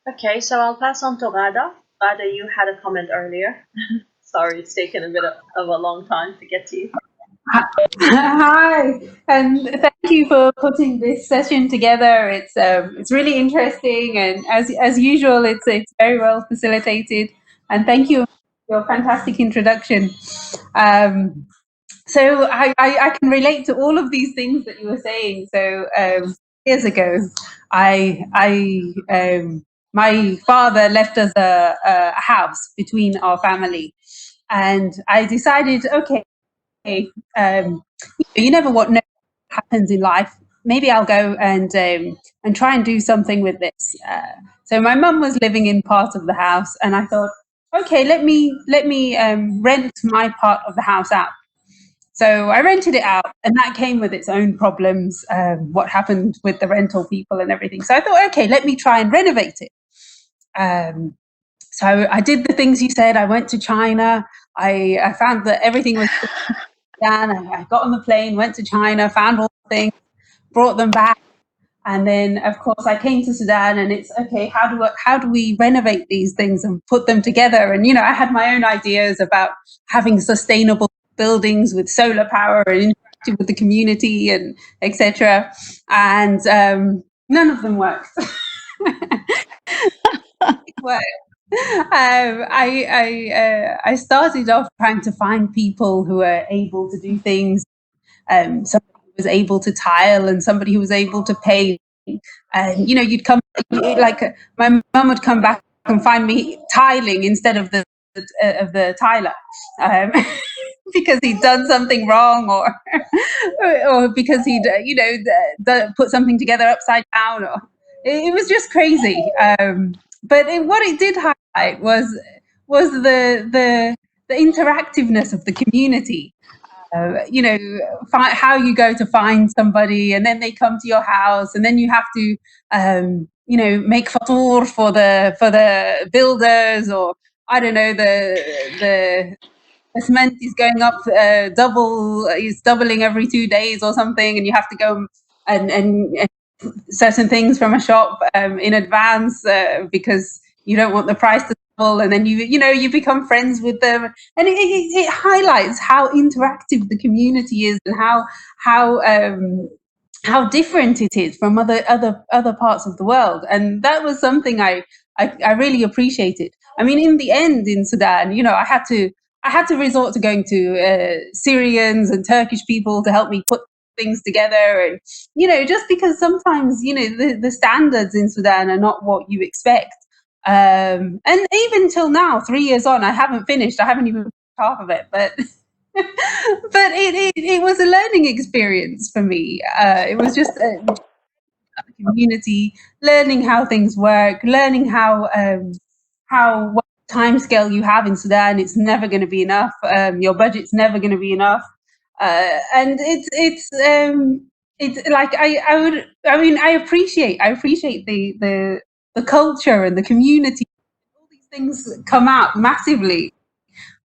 Okay, so I'll pass on to Rada. Rada, you had a comment earlier. Sorry, it's taken a bit of a long time to get to you. Hi, and thank you for putting this session together. It's really interesting, and as usual, it's very well facilitated. And thank you for your fantastic introduction. Um, so I can relate to all of these things that you were saying. So years ago, I my father left us a house between our family, and I decided, okay, um, you never what know what happens in life. Maybe I'll go and try and do something with this. So my mum was living in part of the house, and I thought, okay, let me rent my part of the house out. So I rented it out, and that came with its own problems. What happened with the rental people and everything. So I thought, okay, let me try and renovate it. Um, so I did the things you said. I went to China. I found that everything was done. I got on the plane, went to China, found all the things, brought them back, and then of course I came to Sudan. And it's okay. How do we renovate these things and put them together? And I had my own ideas about having sustainable buildings with solar power and interacting with the community and etc. And none of them worked. Well, I started off trying to find people who are able to do things. Somebody who was able to tile and somebody who was able to paint. And you'd come like my mum would come back and find me tiling instead of the tiler. Um, because he'd done something wrong, or or because he'd put something together upside down, or it was just crazy. But what it did highlight was the interactiveness of the community. How you go to find somebody, and then they come to your house, and then you have to make fatur for the builders, or I don't know, the cement is going up is doubling every 2 days or something, and you have to go and certain things from a shop in advance because you don't want the price to double, and then you become friends with them, and it highlights how interactive the community is, and how different it is from other parts of the world. And that was something I really appreciated. I mean, in the end, in Sudan, I had to resort to going to Syrians and Turkish people to help me put things together. And just because sometimes the standards in Sudan are not what you expect. And even till now, 3 years on, I haven't finished. I haven't even finished half of it, but but it was a learning experience for me. It was just a community, learning how things work, learning how what time scale you have in Sudan. It's never going to be enough. Your budget's never going to be enough. And it's like I mean, I appreciate the culture and the community. All these things come out massively,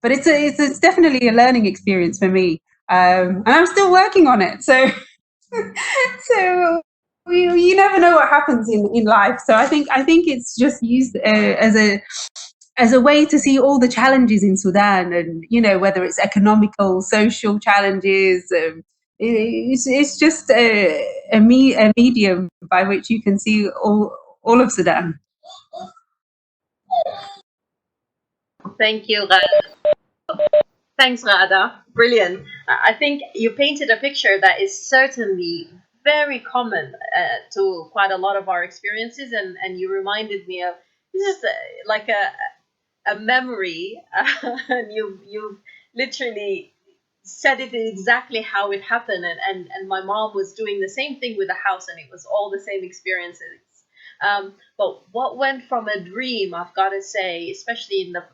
but it's definitely a learning experience for me, and I'm still working on it. So so you never know what happens in life. So I think it's just used as a way to see all the challenges in Sudan, and whether it's economical, social challenges. It's just a medium by which you can see all of Sudan. Thank you, Rada. Thanks, Rada. Brilliant. I think you painted a picture that is certainly very common to quite a lot of our experiences, and you reminded me of this is like a memory, and you literally said it exactly how it happened, and my mom was doing the same thing with the house, and it was all the same experiences. But what went from a dream, I've got to say, especially in the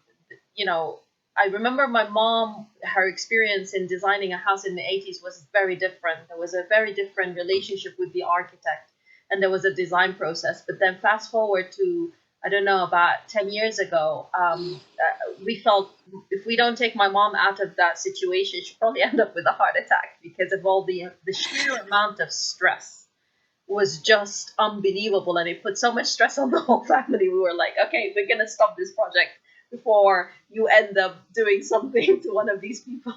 you know I remember my mom, her experience in designing a house in the 80s was very different. There was a very different relationship with the architect, and there was a design process. But then fast forward to, I don't know, about 10 years ago, we felt if we don't take my mom out of that situation, she'll probably end up with a heart attack because of all the sheer amount of stress was just unbelievable, and it put so much stress on the whole family. We were like, okay, we're gonna stop this project before you end up doing something to one of these people.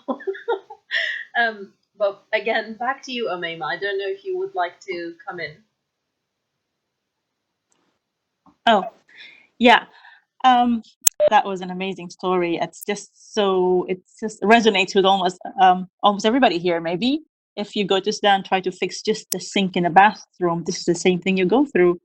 But again, back to you, Omeima. I don't know if you would like to come in. Oh, yeah. That was an amazing story. It's just resonates with almost everybody here. Maybe if you go to Sudan, try to fix just the sink in a bathroom, this is the same thing you go through.